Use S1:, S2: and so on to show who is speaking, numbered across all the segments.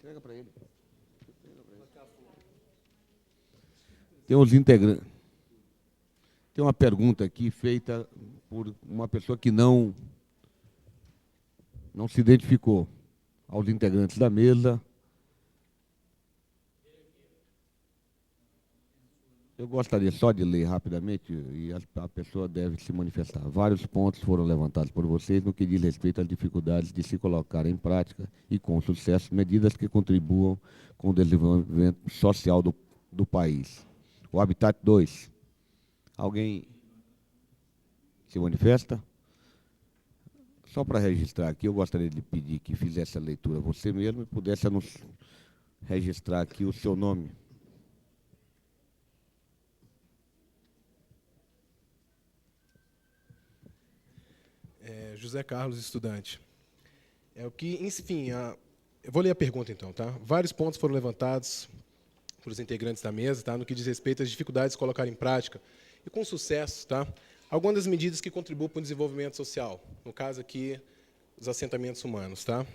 S1: Entrega para ele. Tem os integrantes. Tem uma pergunta aqui feita por uma pessoa que não se identificou. Aos integrantes da mesa. Eu gostaria só de ler rapidamente, e a pessoa deve se manifestar. Vários pontos foram levantados por vocês no que diz respeito às dificuldades de se colocar em prática e com sucesso medidas que contribuam com o desenvolvimento social do país. O Habitat 2. Alguém se manifesta? Só para registrar aqui, eu gostaria de pedir que fizesse a leitura você mesmo e pudesse nos registrar aqui o seu nome.
S2: José Carlos, estudante. Enfim, eu vou ler a pergunta então, tá? Vários pontos foram levantados por os integrantes da mesa, tá? No que diz respeito às dificuldades de colocar em prática e com sucesso, tá? Algumas das medidas que contribuem para o desenvolvimento social, no caso aqui, os assentamentos humanos, tá?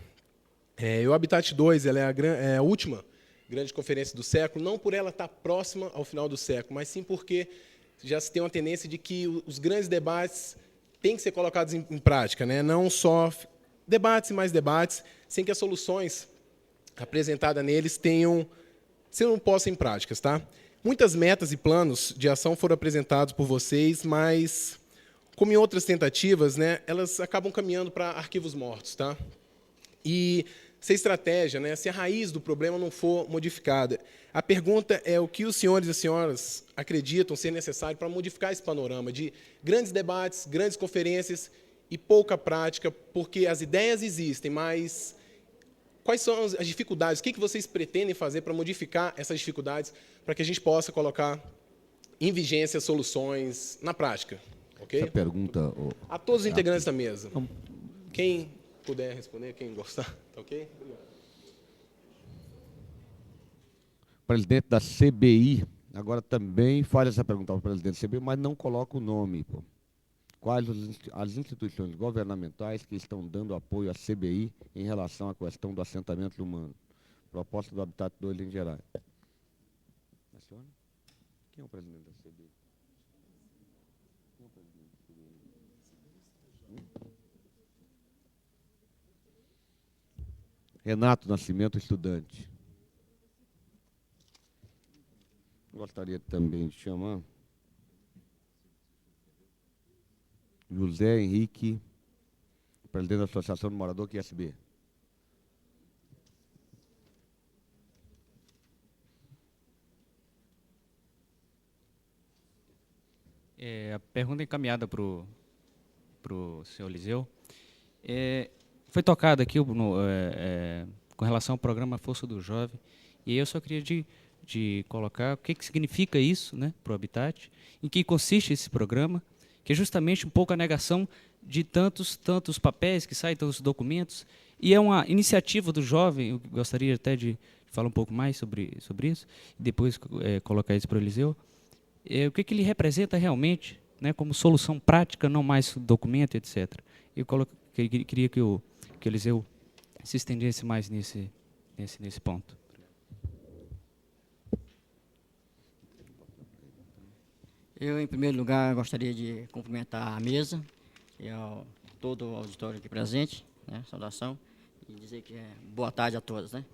S2: O Habitat 2, ela é a última grande conferência do século, não por ela estar próxima ao final do século, mas sim porque já se tem uma tendência de que os grandes debates têm que ser colocados em prática, né? Não só debates e mais debates, sem que as soluções apresentadas neles sejam postas em práticas. Tá? Muitas metas e planos de ação foram apresentados por vocês, mas, como em outras tentativas, né, elas acabam caminhando para arquivos mortos. Tá? E se a estratégia, né, se a raiz do problema não for modificada, a pergunta é o que os senhores e as senhoras acreditam ser necessário para modificar esse panorama de grandes debates, grandes conferências e pouca prática, porque as ideias existem, mas quais são as dificuldades? O que vocês pretendem fazer para modificar essas dificuldades, para que a gente possa colocar em vigência soluções na prática? Okay?
S1: Essa pergunta...
S2: A todos os integrantes da mesa. Quem puder responder, quem gostar, tá ok? Obrigado.
S1: Presidente da CBI, agora também faz essa pergunta ao presidente da CBI, mas não coloca o nome. Pô. Quais as instituições governamentais que estão dando apoio à CBI em relação à questão do assentamento humano? Proposta do Habitat 2 em geral. A senhora? Quem é o presidente da CBI? Quem é o presidente da CBI? Renato Nascimento, estudante. Gostaria também de chamar José Henrique, presidente da Associação do Morador QSB.
S3: A pergunta é encaminhada para o senhor Eliseu. Foi tocado aqui com relação ao programa Força do Jovem, e eu só queria de colocar o que significa isso, né, para o Habitat, em que consiste esse programa, que é justamente um pouco a negação de tantos papéis que saem, tantos documentos, e é uma iniciativa do jovem. Eu gostaria até de falar um pouco mais sobre isso, e depois colocar isso para o Eliseu. O que ele representa realmente, né, como solução prática, não mais documento, etc. Eu queria que o Eliseu se estendesse mais nesse ponto.
S4: Eu, em primeiro lugar, gostaria de cumprimentar a mesa e todo o auditório aqui presente, né, saudação, e dizer que boa tarde a todos. Né.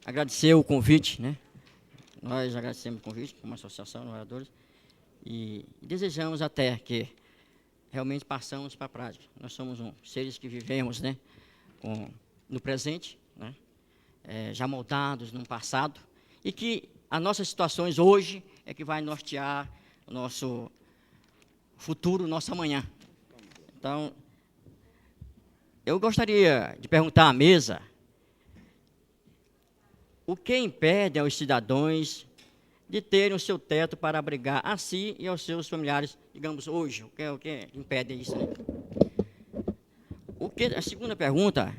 S4: Agradecer o convite, né, nós agradecemos o convite como associação de moradores e desejamos até que realmente passamos para a prática. Nós somos seres que vivemos, né, no presente, né, já moldados no passado, e que as nossas situações hoje é que vai nortear o nosso futuro, o nosso amanhã. Então, eu gostaria de perguntar à mesa o que impede aos cidadãos de terem o seu teto para abrigar a si e aos seus familiares, digamos, hoje. O que impede isso? Né? A segunda pergunta,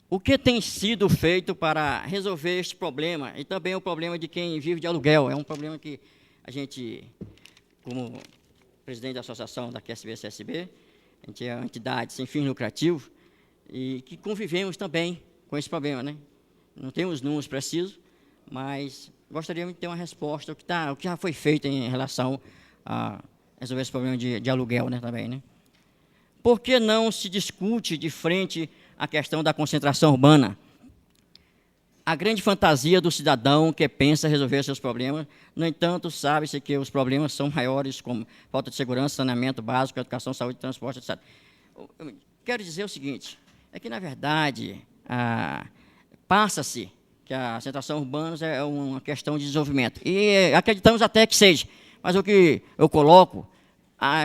S4: o que tem sido feito para resolver este problema? E também o problema de quem vive de aluguel. É um problema que a gente, como presidente da associação da QSB-CSB, a gente é uma entidade sem fins lucrativos e que convivemos também com esse problema, né? Não temos números precisos, mas gostaríamos de ter uma resposta o que já foi feito em relação a resolver esse problema de aluguel, né, também, né? Por que não se discute de frente a questão da concentração urbana? A grande fantasia do cidadão que pensa resolver seus problemas, no entanto, sabe-se que os problemas são maiores, como falta de segurança, saneamento básico, educação, saúde, transporte, etc. Eu quero dizer o seguinte, é que, na verdade, passa-se que a concentração urbana é uma questão de desenvolvimento. E acreditamos até que seja, mas o que eu coloco,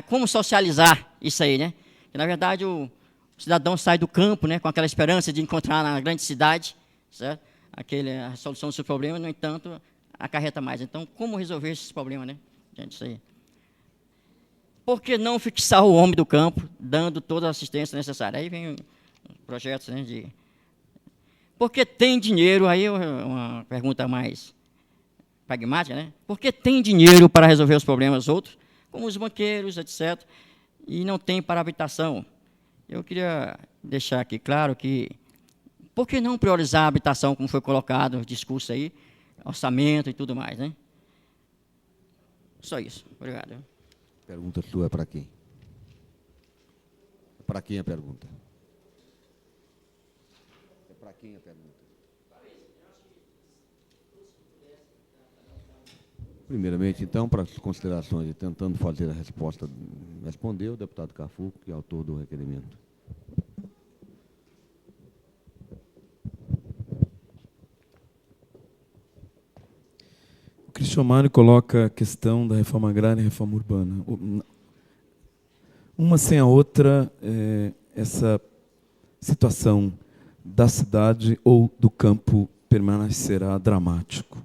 S4: como socializar isso aí, né? Que, na verdade, o cidadão sai do campo, né, com aquela esperança de encontrar na grande cidade, certo? A solução do seu problema, no entanto, acarreta mais. Então, como resolver esses problemas, né? Diante disso aí. Por que não fixar o homem do campo, dando toda a assistência necessária? Aí vem projetos, né, porque tem dinheiro, aí é uma pergunta mais pragmática, né? Porque tem dinheiro para resolver os problemas outros, como os banqueiros, etc., e não tem para habitação. Eu queria deixar aqui claro que, por que não priorizar a habitação, como foi colocado no discurso aí, orçamento e tudo mais, né? Só isso. Obrigado.
S1: Pergunta sua é para quem? Para quem a pergunta? É para quem a pergunta? Primeiramente, então, para as considerações e tentando fazer a resposta, respondeu o deputado Cafu, que é autor do requerimento.
S5: O Cristian Mário coloca a questão da reforma agrária e reforma urbana. Uma sem a outra, essa situação da cidade ou do campo permanecerá dramático.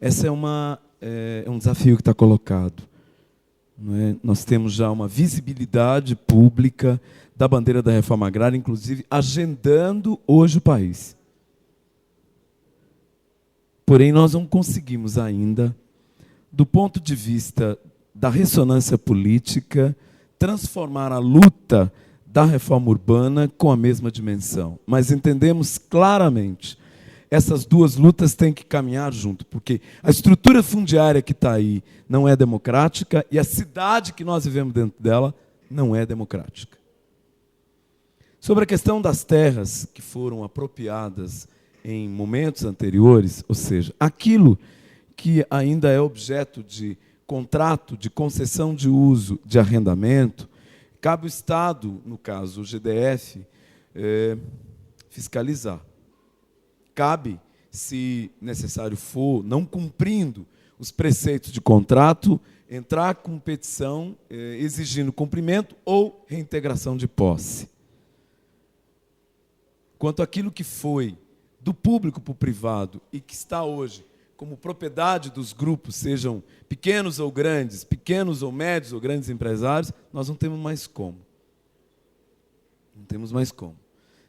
S5: Esse é um desafio que está colocado. Não é? Nós temos já uma visibilidade pública da bandeira da reforma agrária, inclusive agendando hoje o país. Porém, nós não conseguimos ainda, do ponto de vista da ressonância política, transformar a luta da reforma urbana com a mesma dimensão. Mas entendemos claramente, essas duas lutas têm que caminhar junto, porque a estrutura fundiária que está aí não é democrática e a cidade que nós vivemos dentro dela não é democrática. Sobre a questão das terras que foram apropriadas em momentos anteriores, ou seja, aquilo que ainda é objeto de contrato de concessão de uso de arrendamento, cabe ao Estado, no caso o GDF, fiscalizar. Cabe, se necessário for, não cumprindo os preceitos de contrato, entrar com petição exigindo cumprimento ou reintegração de posse. Quanto àquilo que foi do público para o privado e que está hoje como propriedade dos grupos, sejam pequenos ou grandes, pequenos ou médios ou grandes empresários, nós não temos mais como. Não temos mais como.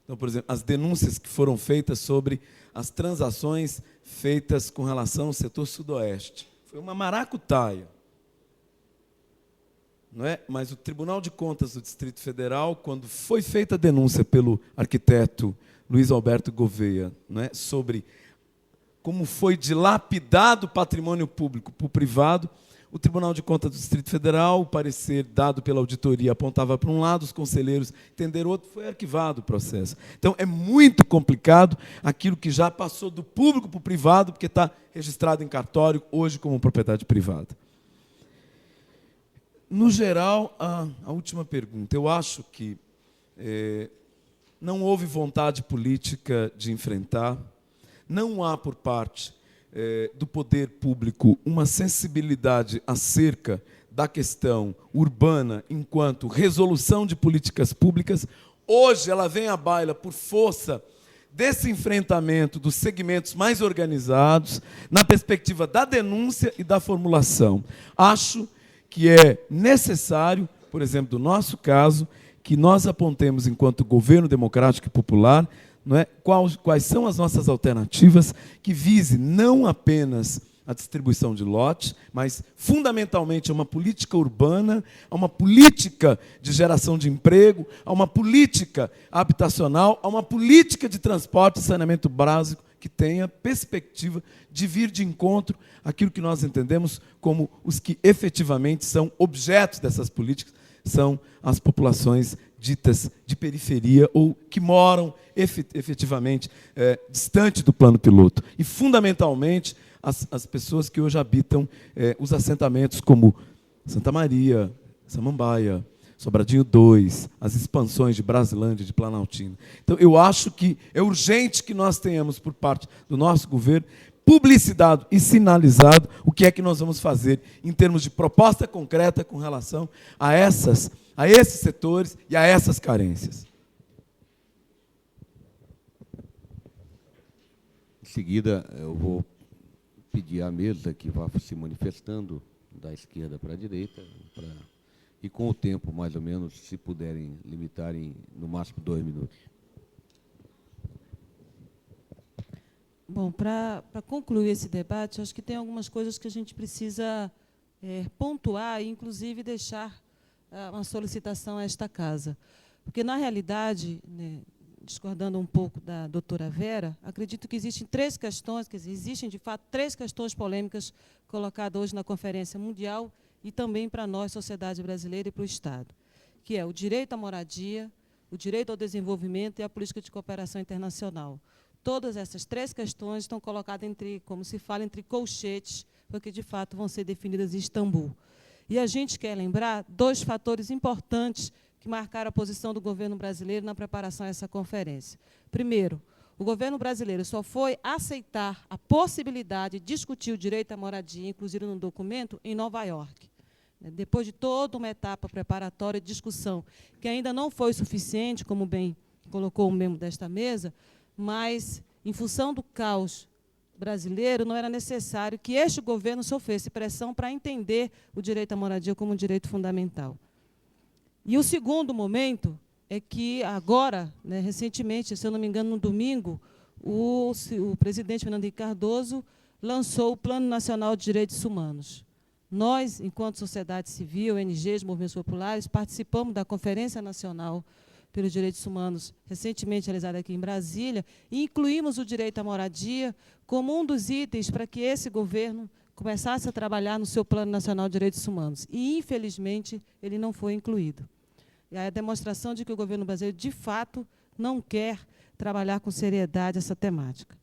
S5: Então, por exemplo, as denúncias que foram feitas sobre as transações feitas com relação ao setor sudoeste. Foi uma maracutaia. Não é? Mas o Tribunal de Contas do Distrito Federal, quando foi feita a denúncia pelo arquiteto Luiz Alberto Gouveia, não é? Sobre como foi dilapidado o patrimônio público para o privado, o Tribunal de Contas do Distrito Federal, o parecer dado pela auditoria apontava para um lado, os conselheiros entenderam outro, foi arquivado o processo. Então, é muito complicado aquilo que já passou do público para o privado, porque está registrado em cartório, hoje como propriedade privada. No geral, a última pergunta. Eu acho que não houve vontade política de enfrentar, não há por parte do poder público uma sensibilidade acerca da questão urbana enquanto resolução de políticas públicas. Hoje ela vem à baila por força desse enfrentamento dos segmentos mais organizados, na perspectiva da denúncia e da formulação. Acho que é necessário, por exemplo, do nosso caso, que nós apontemos enquanto governo democrático e popular, não é, quais são as nossas alternativas que vise não apenas a distribuição de lotes, mas, fundamentalmente, a uma política urbana, a uma política de geração de emprego, a uma política habitacional, a uma política de transporte e saneamento básico que tenha perspectiva de vir de encontro àquilo que nós entendemos como os que efetivamente são objetos dessas políticas, são as populações ditas de periferia ou que moram efetivamente distante do plano piloto. E, fundamentalmente, as pessoas que hoje habitam os assentamentos como Santa Maria, Samambaia, Sobradinho 2, as expansões de Brasilândia, de Planaltina. Então, eu acho que é urgente que nós tenhamos, por parte do nosso governo, publicitado e sinalizado o que é que nós vamos fazer em termos de proposta concreta com relação a esses setores e a essas carências.
S1: Em seguida, eu vou pedir à mesa que vá se manifestando da esquerda para a direita, e com o tempo, mais ou menos, se puderem limitar em, no máximo, 2 minutos.
S6: Bom, para concluir esse debate, acho que tem algumas coisas que a gente precisa pontuar e, inclusive, deixar uma solicitação a esta casa. Porque, na realidade, né, discordando um pouco da doutora Vera, acredito que existem 3 questões, quer dizer, existem, de fato, 3 questões polêmicas colocadas hoje na Conferência Mundial e também para nós, sociedade brasileira, e para o Estado, que é o direito à moradia, o direito ao desenvolvimento e a política de cooperação internacional. Todas essas 3 questões estão colocadas como se fala, entre colchetes, porque, de fato, vão ser definidas em Istambul. E a gente quer lembrar 2 fatores importantes que marcaram a posição do governo brasileiro na preparação a essa conferência. Primeiro, o governo brasileiro só foi aceitar a possibilidade de discutir o direito à moradia, inclusive no documento, em Nova York. Depois de toda uma etapa preparatória de discussão, que ainda não foi suficiente, como bem colocou o membro desta mesa, mas, em função do caos brasileiro, não era necessário que este governo sofresse pressão para entender o direito à moradia como um direito fundamental. E o segundo momento é que agora, né, recentemente, se eu não me engano, no domingo, o presidente Fernando Henrique Cardoso lançou o Plano Nacional de Direitos Humanos. Nós, enquanto sociedade civil, ONGs, movimentos populares, participamos da Conferência Nacional pelos Direitos Humanos, recentemente realizada aqui em Brasília, e incluímos o direito à moradia como um dos itens para que esse governo começasse a trabalhar no seu Plano Nacional de Direitos Humanos. E, infelizmente, ele não foi incluído. E é a demonstração de que o governo brasileiro, de fato, não quer trabalhar com seriedade essa temática.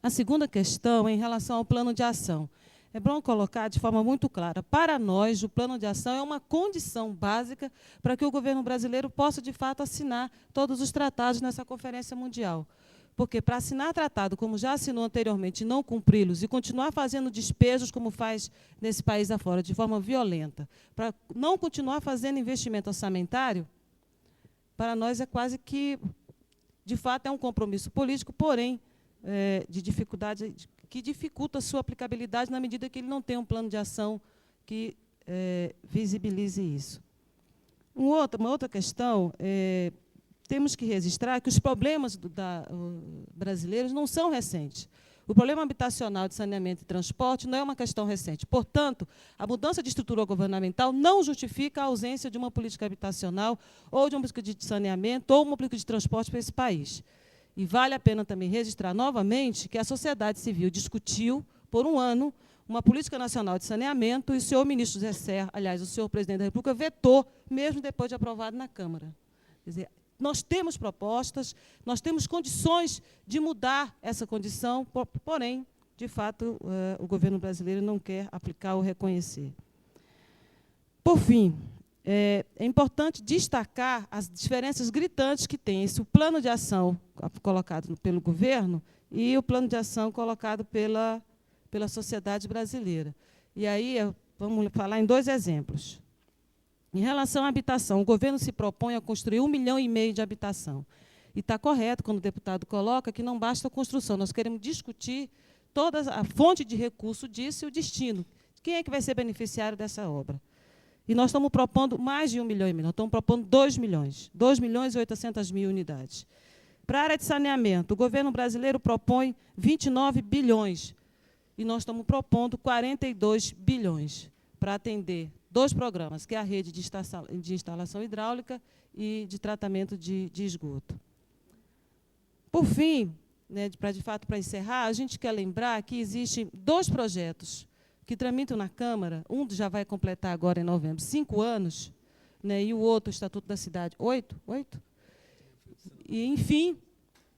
S6: A segunda questão é em relação ao plano de ação. É bom colocar de forma muito clara. Para nós, o plano de ação é uma condição básica para que o governo brasileiro possa, de fato, assinar todos os tratados nessa Conferência Mundial. Porque, para assinar tratado, como já assinou anteriormente, e não cumpri-los, e continuar fazendo despejos, como faz nesse país afora, de forma violenta, para não continuar fazendo investimento orçamentário, para nós é quase que, de fato, é um compromisso político, porém, de dificuldade, que dificulta a sua aplicabilidade na medida que ele não tem um plano de ação que visibilize isso. Uma outra questão, temos que registrar que os problemas brasileiros não são recentes. O problema habitacional de saneamento e transporte não é uma questão recente. Portanto, a mudança de estrutura governamental não justifica a ausência de uma política habitacional ou de uma política de saneamento ou uma política de transporte para esse país. E vale a pena também registrar novamente que a sociedade civil discutiu, por um ano, uma política nacional de saneamento e o senhor ministro José Serra, aliás, o senhor presidente da República, vetou, mesmo depois de aprovado na Câmara. Quer dizer, nós temos propostas, nós temos condições de mudar essa condição, porém, de fato, o governo brasileiro não quer aplicar ou reconhecer. Por fim, é importante destacar as diferenças gritantes que tem esse plano de ação colocado pelo governo e o plano de ação colocado pela sociedade brasileira. E aí, vamos falar em 2 exemplos. Em relação à habitação, o governo se propõe a construir 1,5 milhão de habitação. E está correto quando o deputado coloca que não basta a construção, nós queremos discutir toda a fonte de recurso disso e o destino. Quem é que vai ser beneficiário dessa obra? E nós estamos propondo mais de 1,5 milhão, nós estamos propondo 2 milhões, 2.800.000 unidades. Para a área de saneamento, o governo brasileiro propõe 29 bilhões. e nós estamos propondo 42 bilhões para atender 2 programas, que é a rede de instalação hidráulica e de tratamento de esgoto. Por fim, né, de fato, para encerrar, a gente quer lembrar que existem 2 projetos que tramitam na Câmara. Um já vai completar agora, em novembro, 5 anos, né, e o outro, o Estatuto da Cidade, 8? E, enfim,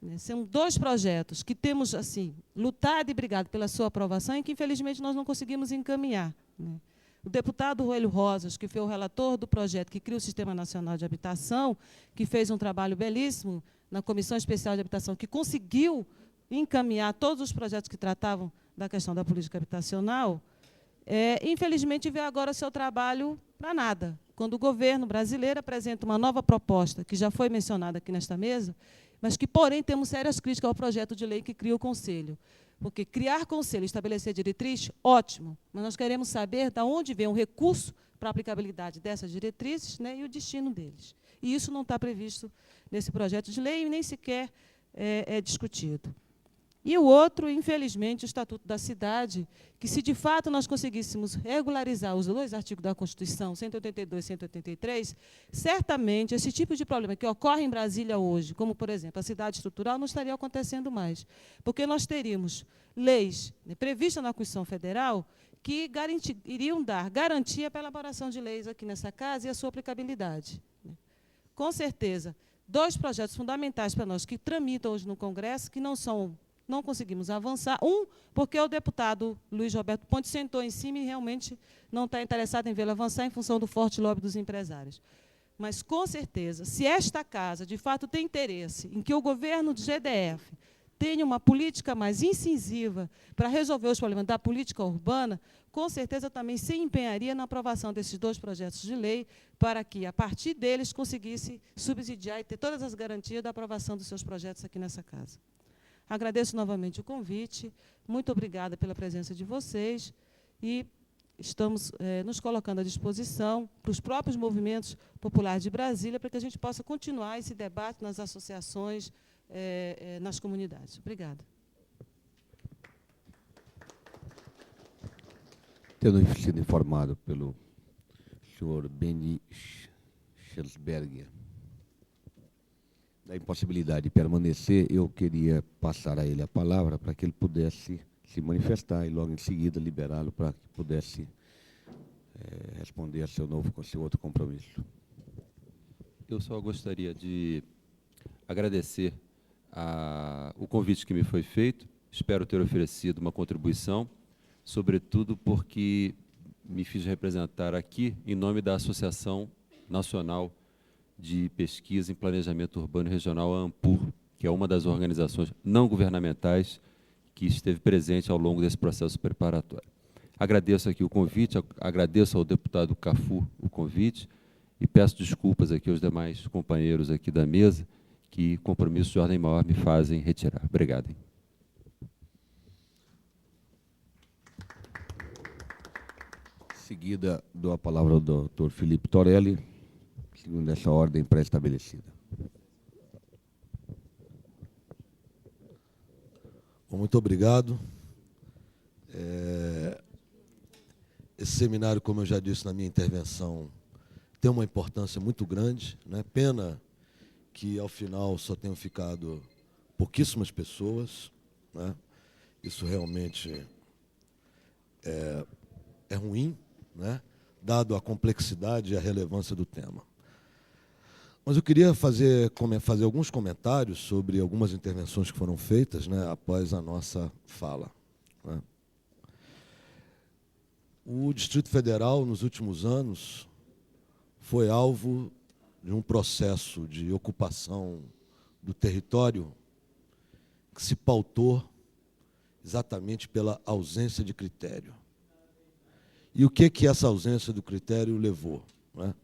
S6: né, são 2 projetos que temos assim lutado e brigado pela sua aprovação e que, infelizmente, nós não conseguimos encaminhar, né. O deputado Roelho Rosas, que foi o relator do projeto que cria o Sistema Nacional de Habitação, que fez um trabalho belíssimo na Comissão Especial de Habitação, que conseguiu encaminhar todos os projetos que tratavam da questão da política habitacional, infelizmente, vê agora seu trabalho para nada. Quando o governo brasileiro apresenta uma nova proposta, que já foi mencionada aqui nesta mesa, mas que, porém, temos sérias críticas ao projeto de lei que cria o Conselho. Porque criar conselho e estabelecer diretriz, ótimo, mas nós queremos saber de onde vem o recurso para a aplicabilidade dessas diretrizes, né, e o destino deles. E isso não está previsto nesse projeto de lei e nem sequer é discutido. E o outro, infelizmente, o Estatuto da Cidade, que, se de fato nós conseguíssemos regularizar os 2 artigos da Constituição, 182 e 183, certamente esse tipo de problema que ocorre em Brasília hoje, como, por exemplo, a cidade estrutural, não estaria acontecendo mais. Porque nós teríamos leis, né, previstas na Constituição Federal que iriam dar garantia para a elaboração de leis aqui nessa casa e a sua aplicabilidade, né. Com certeza, 2 projetos fundamentais para nós que tramitam hoje no Congresso, que não conseguimos avançar. Um, porque o deputado Luiz Roberto Ponte sentou em cima e realmente não está interessado em vê-lo avançar em função do forte lobby dos empresários. Mas, com certeza, se esta casa, de fato, tem interesse em que o governo do GDF tenha uma política mais incisiva para resolver os problemas da política urbana, com certeza também se empenharia na aprovação desses 2 projetos de lei para que, a partir deles, conseguisse subsidiar e ter todas as garantias da aprovação dos seus projetos aqui nessa casa. Agradeço novamente o convite, muito obrigada pela presença de vocês e estamos nos colocando à disposição para os próprios movimentos populares de Brasília para que a gente possa continuar esse debate nas associações, nas comunidades. Obrigada.
S1: Tendo sido informado pelo senhor Beni Schelsberger da impossibilidade de permanecer, eu queria passar a ele a palavra para que ele pudesse se manifestar e, logo em seguida, liberá-lo para que pudesse responder a seu outro compromisso.
S7: Eu só gostaria de agradecer o convite que me foi feito. Espero ter oferecido uma contribuição, sobretudo porque me fiz representar aqui em nome da Associação Nacional de Pesquisa em Planejamento Urbano e Regional, a ANPUR, que é uma das organizações não governamentais que esteve presente ao longo desse processo preparatório. Agradeço aqui o convite, agradeço ao deputado Cafu o convite e peço desculpas aqui aos demais companheiros aqui da mesa que compromissos de ordem maior me fazem retirar. Obrigado.
S1: Em seguida, dou a palavra ao doutor Felipe Torelli, segundo essa ordem pré-estabelecida.
S8: Muito obrigado. Esse seminário, como eu já disse na minha intervenção, tem uma importância muito grande, né? Pena que, ao final, só tenham ficado pouquíssimas pessoas, né? Isso realmente é ruim, né? Dado a complexidade e a relevância do tema. Mas eu queria fazer alguns comentários sobre algumas intervenções que foram feitas, né, após a nossa fala, né. O Distrito Federal, nos últimos anos, foi alvo de um processo de ocupação do território que se pautou exatamente pela ausência de critério. E o que essa ausência do critério levou, né?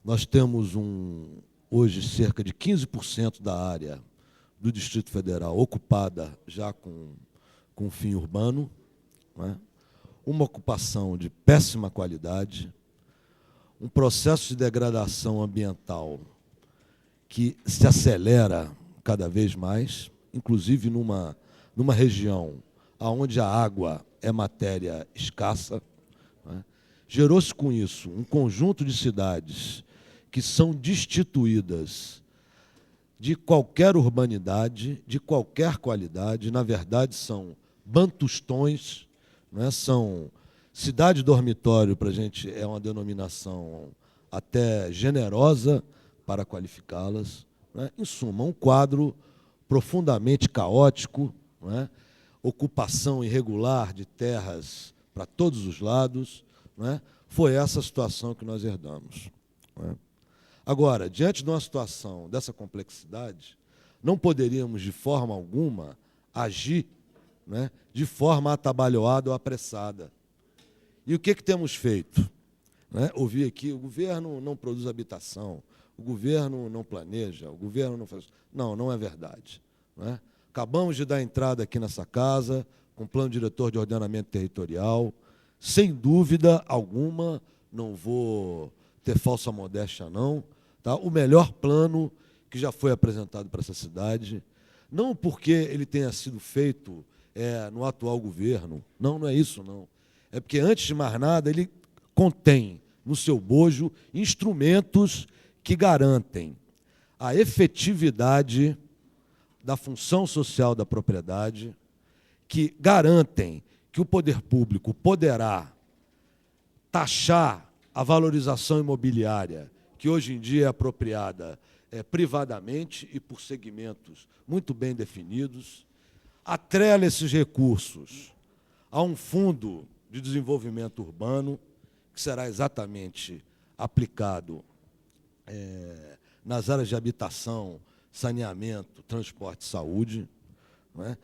S8: Nós temos hoje cerca de 15% da área do Distrito Federal ocupada já com fim urbano, né? Uma ocupação de péssima qualidade, um processo de degradação ambiental que se acelera cada vez mais, inclusive numa região onde a água é matéria escassa, né? Gerou-se com isso um conjunto de cidades que são destituídas de qualquer urbanidade, de qualquer qualidade, na verdade são bantustões, né? São cidade dormitório, para a gente é uma denominação até generosa para qualificá-las, né? Em suma, um quadro profundamente caótico, né? Ocupação irregular de terras para todos os lados, né? Foi essa a situação que nós herdamos, né? Agora, diante de uma situação dessa complexidade, não poderíamos, de forma alguma, agir, né, de forma atabalhoada ou apressada. E o que temos feito? Né? Ouvi aqui, o governo não produz habitação, o governo não planeja, o governo não faz... Não, não é verdade, né? Acabamos de dar entrada aqui nessa casa com o plano diretor de ordenamento territorial. Sem dúvida alguma, não vou ter falsa modéstia, não, tá? O melhor plano que já foi apresentado para essa cidade, não porque ele tenha sido feito no atual governo, não é isso, não. É porque, antes de mais nada, ele contém no seu bojo instrumentos que garantem a efetividade da função social da propriedade, que garantem que o poder público poderá taxar a valorização imobiliária, que hoje em dia é apropriada privadamente e por segmentos muito bem definidos, atrela esses recursos a um fundo de desenvolvimento urbano, que será exatamente aplicado nas áreas de habitação, saneamento, transporte e saúde, não é?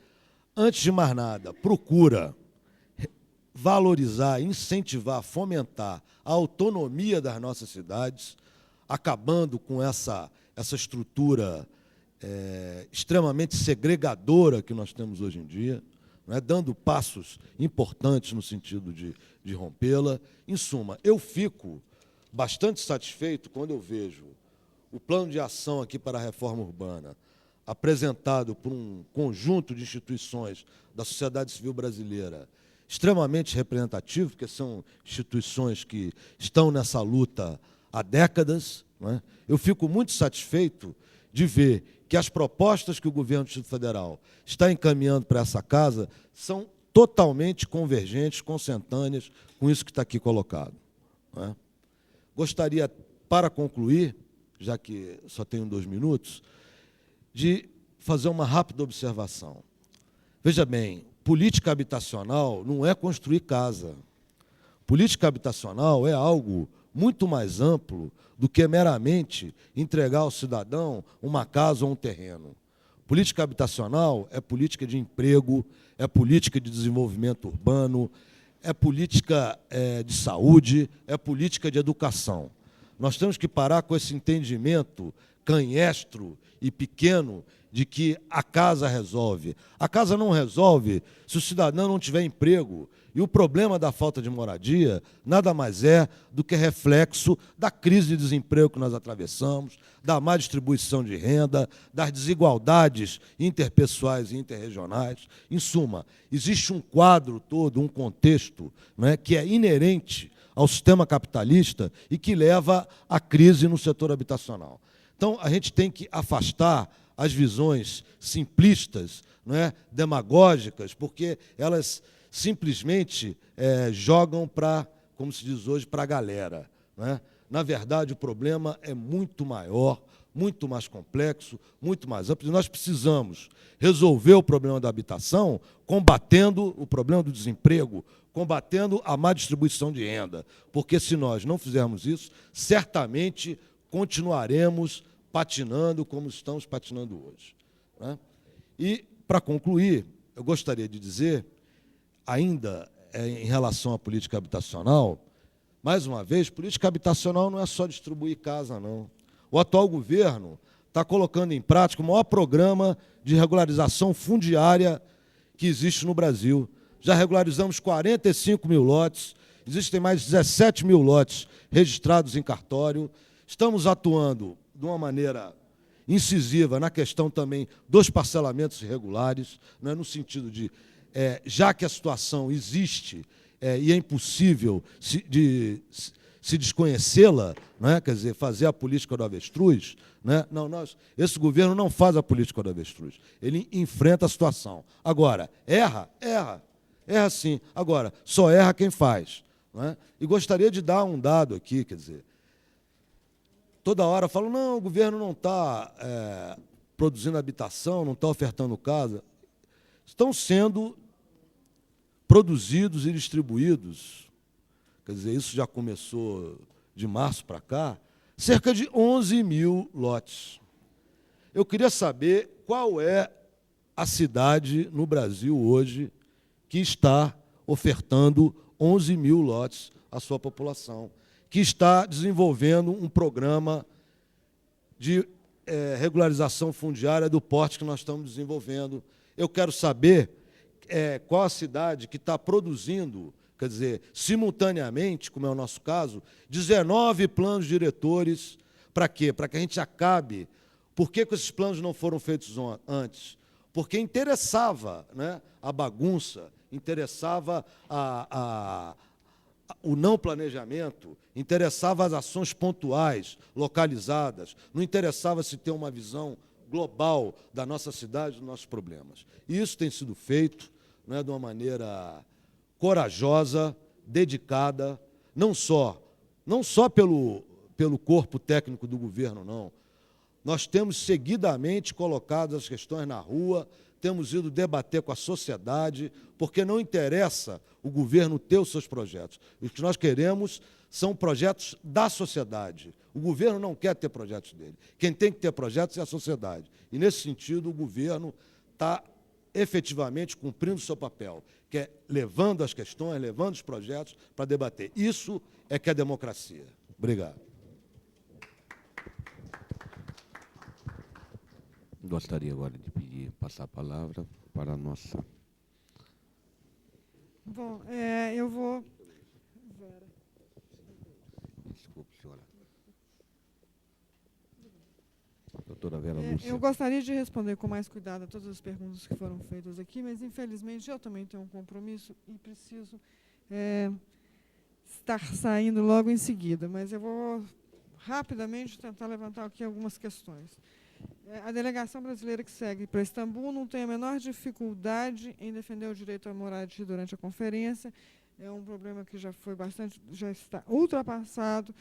S8: Antes de mais nada, procura valorizar, incentivar, fomentar a autonomia das nossas cidades, acabando com essa estrutura extremamente segregadora que nós temos hoje em dia, não é? Dando passos importantes no sentido de rompê-la. Em suma, eu fico bastante satisfeito quando eu vejo o plano de ação aqui para a reforma urbana, apresentado por um conjunto de instituições da sociedade civil brasileira, extremamente representativo, porque são instituições que estão nessa luta há décadas, não é? Eu fico muito satisfeito de ver que as propostas que o governo do Distrito Federal está encaminhando para essa casa são totalmente convergentes, consentâneas com isso que está aqui colocado, não é? Gostaria, para concluir, já que só tenho 2 minutos, de fazer uma rápida observação. Veja bem, política habitacional não é construir casa. Política habitacional é algo muito mais amplo do que meramente entregar ao cidadão uma casa ou um terreno. Política habitacional é política de emprego, é política de desenvolvimento urbano, é política de saúde, é política de educação. Nós temos que parar com esse entendimento canhestro e pequeno de que a casa resolve. A casa não resolve se o cidadão não tiver emprego. E o problema da falta de moradia nada mais é do que reflexo da crise de desemprego que nós atravessamos, da má distribuição de renda, das desigualdades interpessoais e interregionais. Em suma, existe um quadro todo, um contexto, não é, que é inerente ao sistema capitalista e que leva à crise no setor habitacional. Então, a gente tem que afastar as visões simplistas, não é, demagógicas, porque elas simplesmente jogam para, como se diz hoje, para a galera, não é? Na verdade, o problema é muito maior, muito mais complexo, muito mais amplo. E nós precisamos resolver o problema da habitação combatendo o problema do desemprego, combatendo a má distribuição de renda, porque se nós não fizermos isso, certamente continuaremos patinando como estamos patinando hoje, né? E, para concluir, eu gostaria de dizer, ainda em relação à política habitacional, mais uma vez, política habitacional não é só distribuir casa, não. O atual governo está colocando em prática o maior programa de regularização fundiária que existe no Brasil. Já regularizamos 45 mil lotes, existem mais de 17 mil lotes registrados em cartório. Estamos atuando de uma maneira incisiva na questão também dos parcelamentos irregulares, né, no sentido de já que a situação existe e é impossível se desconhecê-la, né? Quer dizer, fazer a política do avestruz, né? Não, esse governo não faz a política do avestruz. Ele enfrenta a situação. Agora, erra sim. Agora, só erra quem faz. Né? E gostaria de dar um dado aqui, quer dizer, toda hora falam, não, o governo não está produzindo habitação, não está ofertando casa. Estão sendo produzidos e distribuídos, quer dizer, isso já começou de março para cá, cerca de 11 mil lotes. Eu queria saber qual é a cidade no Brasil hoje que está ofertando 11 mil lotes à sua população, que está desenvolvendo um programa de regularização fundiária do porte que nós estamos desenvolvendo. Eu quero saber qual a cidade que está produzindo, quer dizer, simultaneamente, como é o nosso caso, 19 planos diretores. Para quê? Para que a gente acabe. Por que esses planos não foram feitos antes? Porque interessava, né, a bagunça, interessava o não planejamento, interessava as ações pontuais, localizadas, não interessava se ter uma visão global da nossa cidade, dos nossos problemas. E isso tem sido feito, né, de uma maneira corajosa, dedicada, não só pelo corpo técnico do governo, não. Nós temos seguidamente colocado as questões na rua, temos ido debater com a sociedade, porque não interessa o governo ter os seus projetos. O que nós queremos são projetos da sociedade. O governo não quer ter projetos dele. Quem tem que ter projetos é a sociedade. E, nesse sentido, o governo está efetivamente cumprindo o seu papel, que é levando as questões, levando os projetos para debater. Isso é que é democracia. Obrigado.
S1: Gostaria agora de passar a palavra para a nossa...
S9: Bom, eu vou...
S1: Desculpe, senhora. Doutora Vera Lúcia.
S9: Eu gostaria de responder com mais cuidado a todas as perguntas que foram feitas aqui, mas, infelizmente, eu também tenho um compromisso e preciso estar saindo logo em seguida. Mas eu vou rapidamente tentar levantar aqui algumas questões. A delegação brasileira que segue para Istambul não tem a menor dificuldade em defender o direito à moradia durante a conferência. É um problema que já está ultrapassado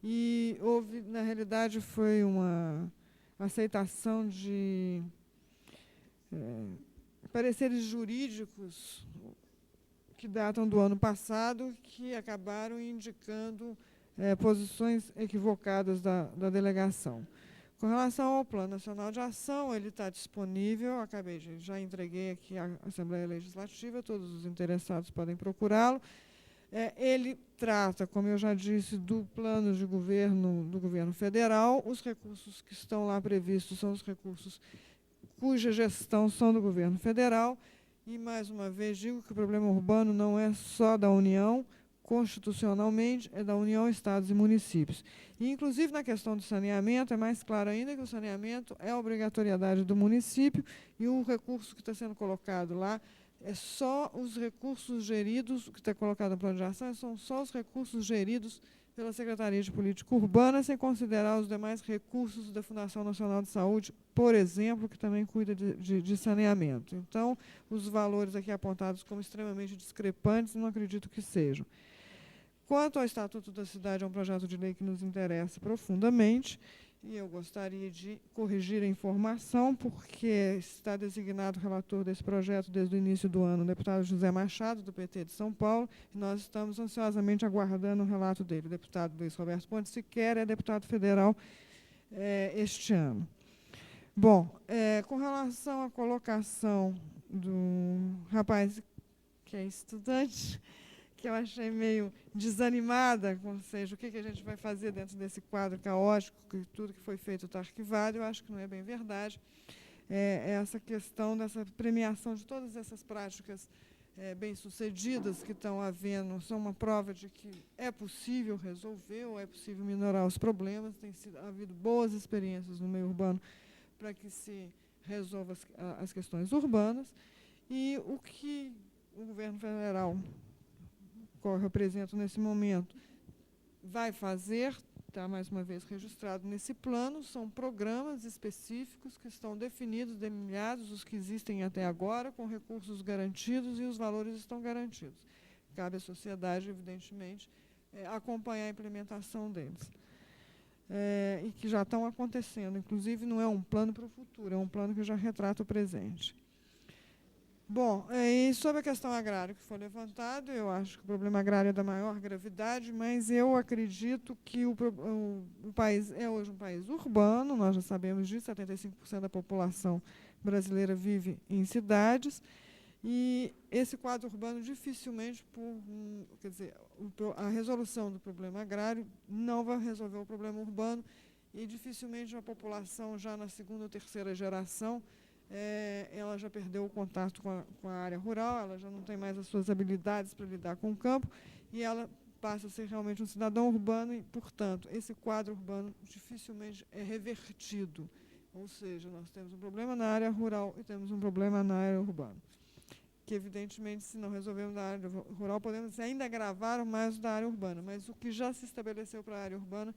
S9: e houve, na realidade, foi uma aceitação de pareceres jurídicos que datam do ano passado, que acabaram indicando posições equivocadas da delegação. Com relação ao Plano Nacional de Ação, ele está disponível, já entreguei aqui à Assembleia Legislativa, todos os interessados podem procurá-lo. Ele trata, como eu já disse, do plano de governo do governo federal. Os recursos que estão lá previstos são os recursos cuja gestão são do governo federal. E, mais uma vez, digo que o problema urbano não é só da União, constitucionalmente, é da União, Estados e municípios. E, inclusive, na questão do saneamento, é mais claro ainda que o saneamento é a obrigatoriedade do município e o recurso que está sendo colocado lá é só os recursos geridos, o que está colocado no plano de ação, são só os recursos geridos pela Secretaria de Política Urbana, sem considerar os demais recursos da Fundação Nacional de Saúde, por exemplo, que também cuida de saneamento. Então, os valores aqui apontados como extremamente discrepantes, não acredito que sejam. Quanto ao Estatuto da Cidade, é um projeto de lei que nos interessa profundamente, e eu gostaria de corrigir a informação, porque está designado relator desse projeto desde o início do ano o deputado José Machado, do PT de São Paulo, e nós estamos ansiosamente aguardando o relato dele. O deputado Luiz Roberto Ponte Siqueira é deputado federal este ano. Bom, com relação à colocação do rapaz que é estudante, que eu achei meio desanimada, ou seja, o que a gente vai fazer dentro desse quadro caótico, que tudo que foi feito está arquivado, eu acho que não é bem verdade. Essa questão dessa premiação de todas essas práticas bem-sucedidas que estão havendo são uma prova de que é possível resolver ou é possível minorar os problemas. Tem havido boas experiências no meio urbano para que se resolva as questões urbanas. E o que o governo federal, qual eu represento nesse momento, vai fazer, está mais uma vez registrado nesse plano, são programas específicos que estão definidos, delineados, os que existem até agora, com recursos garantidos e os valores estão garantidos. Cabe à sociedade, evidentemente, acompanhar a implementação deles. E que já estão acontecendo. Inclusive, não é um plano para o futuro, é um plano que já retrata o presente. Bom, e sobre a questão agrária que foi levantada, eu acho que o problema agrário é da maior gravidade, mas eu acredito que o país é hoje um país urbano, nós já sabemos disso, 75% da população brasileira vive em cidades, e esse quadro urbano dificilmente, quer dizer, a resolução do problema agrário não vai resolver o problema urbano, e dificilmente a população já na segunda ou terceira geração ela já perdeu o contato com a área rural, ela já não tem mais as suas habilidades para lidar com o campo, e ela passa a ser realmente um cidadão urbano e, portanto, esse quadro urbano dificilmente é revertido. Ou seja, nós temos um problema na área rural e temos um problema na área urbana. Que, evidentemente, se não resolvermos na área rural, podemos ainda agravar mais da área urbana, mas o que já se estabeleceu para a área urbana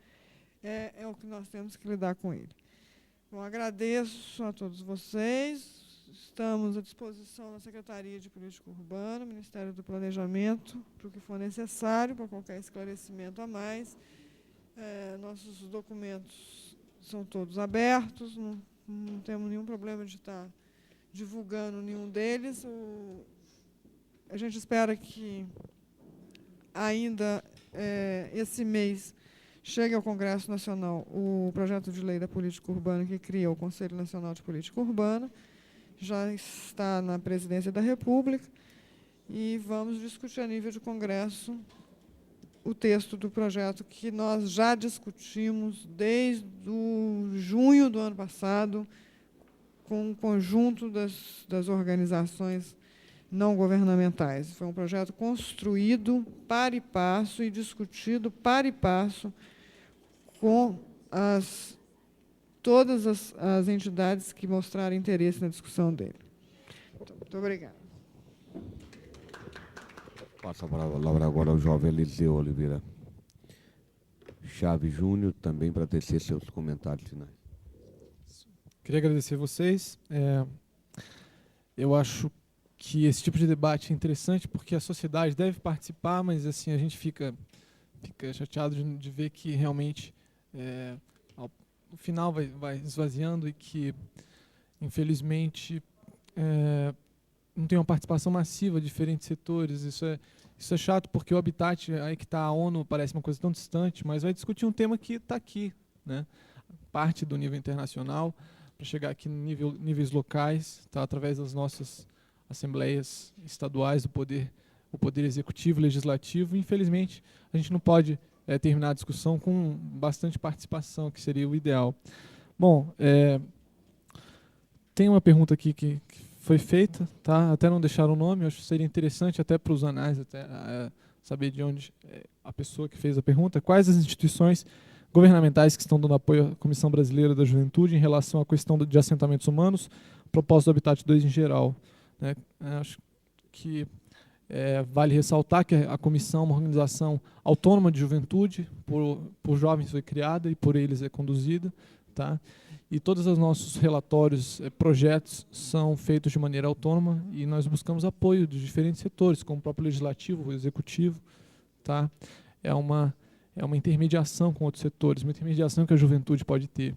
S9: é o que nós temos que lidar com ele. Bom, agradeço a todos vocês. Estamos à disposição da Secretaria de Política Urbana, Ministério do Planejamento, para o que for necessário, para qualquer esclarecimento a mais. Nossos documentos são todos abertos, não temos nenhum problema de estar divulgando nenhum deles. A gente espera que ainda esse mês chegue ao Congresso Nacional o projeto de lei da política urbana que cria o Conselho Nacional de Política Urbana. Já está na Presidência da República e vamos discutir a nível de Congresso o texto do projeto que nós já discutimos desde junho do ano passado com o conjunto das organizações não governamentais. Foi um projeto construído para e passo e discutido para e passo com todas as entidades que mostraram interesse na discussão dele. Então, muito obrigada.
S1: Passa a palavra agora ao jovem Eliseu Oliveira Chaves Júnior, também para tecer seus comentários finais.
S10: Queria agradecer a vocês. Eu acho que esse tipo de debate é interessante porque a sociedade deve participar, mas assim a gente fica chateado de ver que realmente no final vai esvaziando e que, infelizmente, não tem uma participação massiva de diferentes setores. Isso é chato porque o habitat, aí que está a ONU, parece uma coisa tão distante, mas vai discutir um tema que está aqui, né? Parte do nível internacional, para chegar aqui no níveis locais, tá? Através das nossas assembleias estaduais, o poder executivo, legislativo. Infelizmente, a gente não pode terminar a discussão com bastante participação, que seria o ideal. Bom, tem uma pergunta aqui que foi feita, tá? Até não deixaram o nome, eu acho que seria interessante até para os anais até saber de onde a pessoa que fez a pergunta. Quais as instituições governamentais que estão dando apoio à Comissão Brasileira da Juventude em relação à questão de assentamentos humanos, propósito do Habitat 2 em geral, né? Acho que vale ressaltar que a comissão é uma organização autônoma de juventude, por jovens foi criada e por eles é conduzida, tá? E todos os nossos relatórios, projetos, são feitos de maneira autônoma e nós buscamos apoio de diferentes setores, como o próprio legislativo, o executivo, tá? É uma intermediação com outros setores, uma intermediação que a juventude pode ter.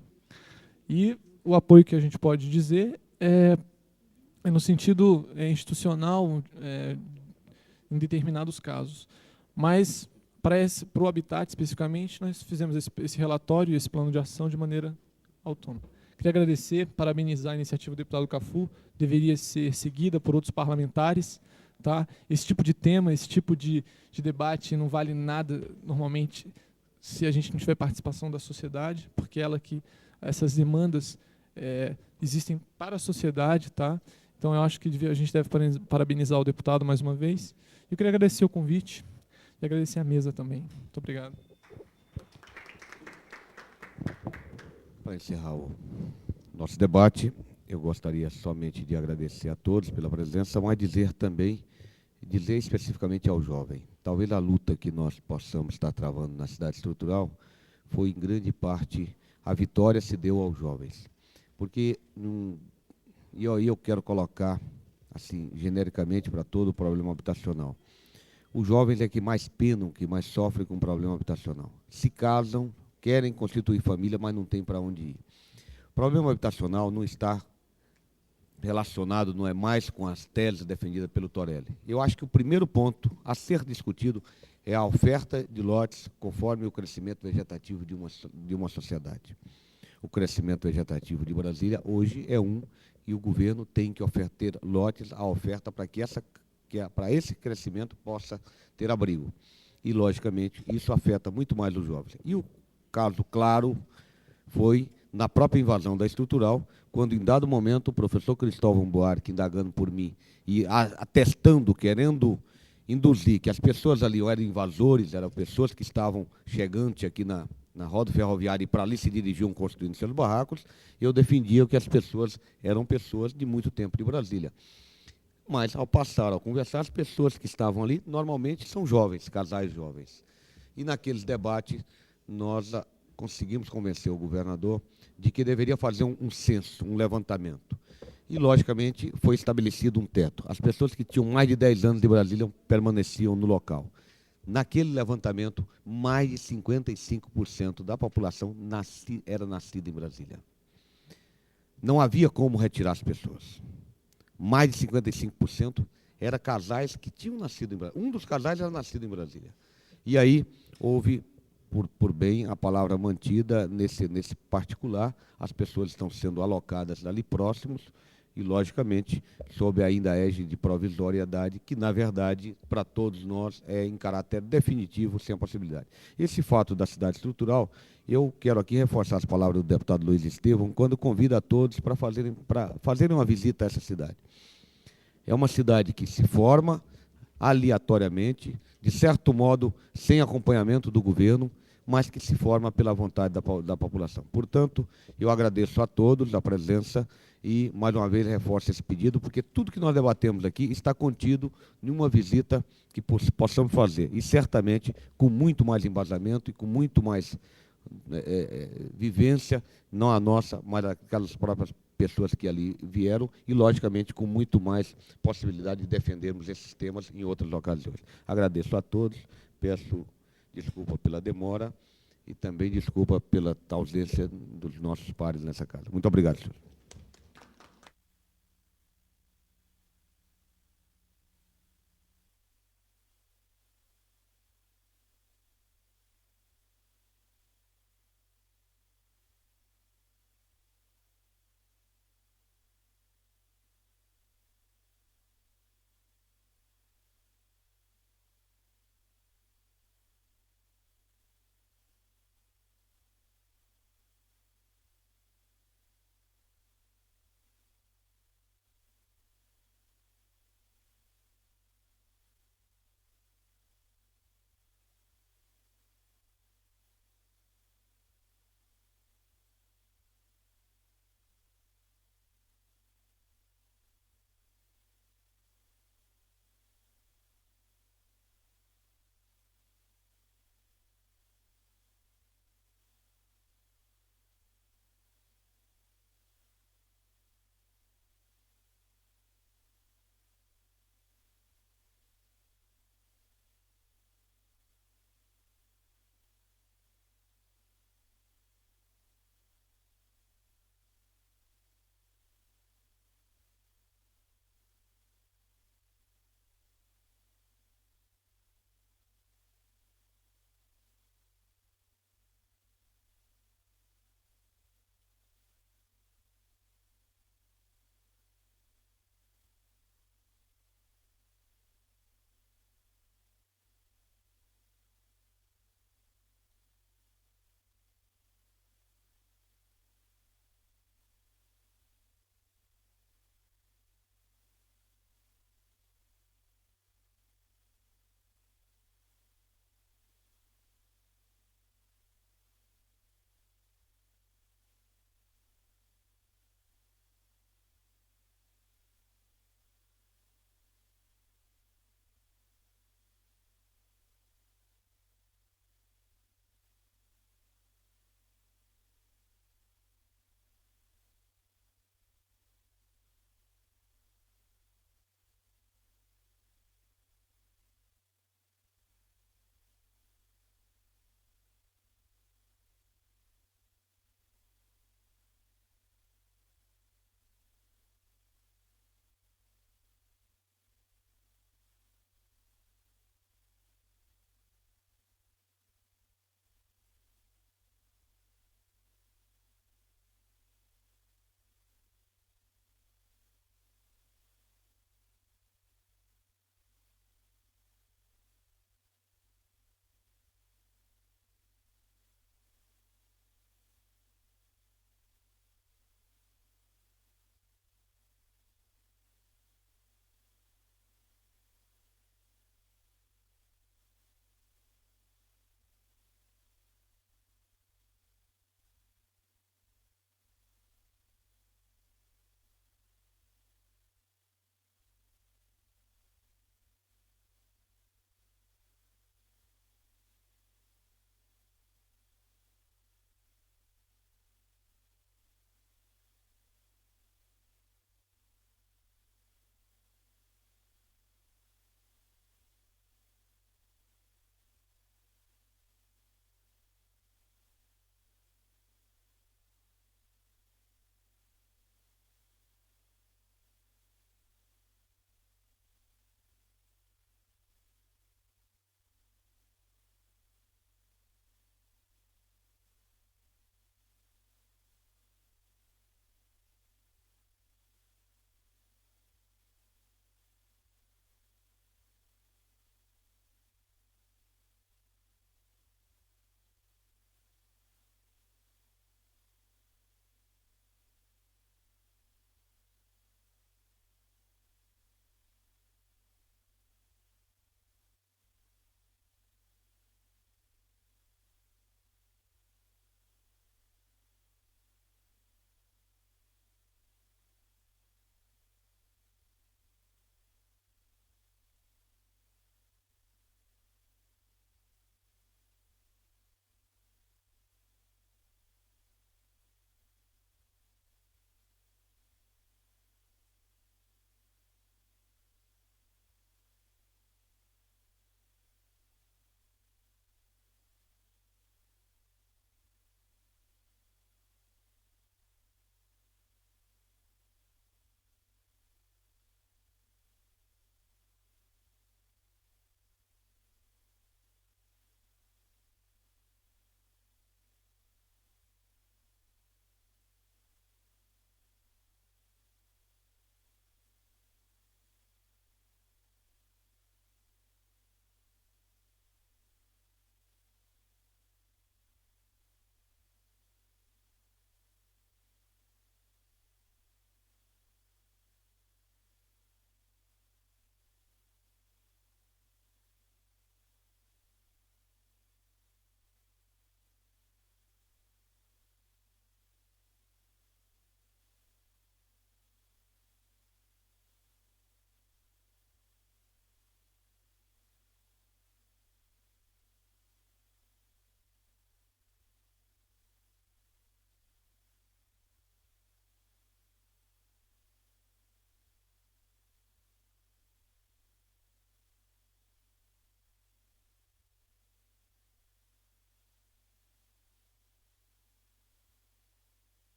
S10: E o apoio que a gente pode dizer é no sentido institucional, em determinados casos. Mas, para o Habitat, especificamente, nós fizemos esse relatório e esse plano de ação de maneira autônoma. Queria agradecer, parabenizar a iniciativa do deputado Cafu, deveria ser seguida por outros parlamentares. Tá? Esse tipo de tema, esse tipo de debate não vale nada, normalmente, se a gente não tiver participação da sociedade, porque essas demandas existem para a sociedade. Tá? Então, eu acho que a gente deve parabenizar o deputado mais uma vez. Eu queria agradecer o convite e agradecer a mesa também. Muito obrigado.
S1: Para encerrar o nosso debate, eu gostaria somente de agradecer a todos pela presença, mas dizer também, dizer especificamente ao jovem, talvez a luta que nós possamos estar travando na cidade estrutural foi, em grande parte, a vitória se deu aos jovens. Porque, e aí eu quero colocar, assim, genericamente para todo o problema habitacional. Os jovens é que mais penam, que mais sofrem com o problema habitacional. Se casam, querem constituir família, mas não tem para onde ir. O problema habitacional não está relacionado, não é mais com as teses defendidas pelo Torelli. Eu acho que o primeiro ponto a ser discutido é a oferta de lotes conforme o crescimento vegetativo de uma sociedade. O crescimento vegetativo de Brasília hoje é e o governo tem que oferecer lotes à oferta para que para esse crescimento possa ter abrigo. E, logicamente, isso afeta muito mais os jovens. E o caso claro foi na própria invasão da estrutural, quando, em dado momento, o professor Cristóvão Buarque, indagando por mim e atestando, querendo induzir que as pessoas ali eram invasores, eram pessoas que estavam chegantes aqui na roda ferroviária e para ali se dirigiam construindo seus barracos, eu defendia que as pessoas eram pessoas de muito tempo de Brasília. Mas, ao passar, ao conversar, as pessoas que estavam ali, normalmente são jovens, casais jovens. E, naqueles debates, nós conseguimos convencer o governador de que deveria fazer um censo, um levantamento. E, logicamente, foi estabelecido um teto. As pessoas que tinham mais de 10 anos de Brasília permaneciam no local. Naquele levantamento, mais de 55% da população era nascida em Brasília. Não havia como retirar as pessoas. Mais de 55% eram casais que tinham nascido em Brasília. Um dos casais era nascido em Brasília. E aí houve, por bem, a palavra mantida nesse particular. As pessoas estão sendo alocadas ali próximos e, logicamente, sob ainda a égide de provisoriedade, que, na verdade, para todos nós é em caráter definitivo, sem a possibilidade. Esse fato da cidade estrutural, eu quero aqui reforçar as palavras do deputado Luiz Estevão, quando convida a todos para fazerem uma visita a essa cidade. É uma cidade que se forma aleatoriamente, de certo modo, sem acompanhamento do governo, mas que se forma pela vontade da população. Portanto, eu agradeço a todos a presença e, mais uma vez, reforço esse pedido, porque tudo que nós debatemos aqui está contido em uma visita que possamos fazer, e certamente com muito mais embasamento e com muito mais vivência, não a nossa, mas aquelas próprias pessoas que ali vieram, e, logicamente, com muito mais possibilidade de defendermos esses temas em outras ocasiões. Agradeço a todos, peço desculpa pela demora e também desculpa pela ausência dos nossos pares nessa casa. Muito obrigado, senhor.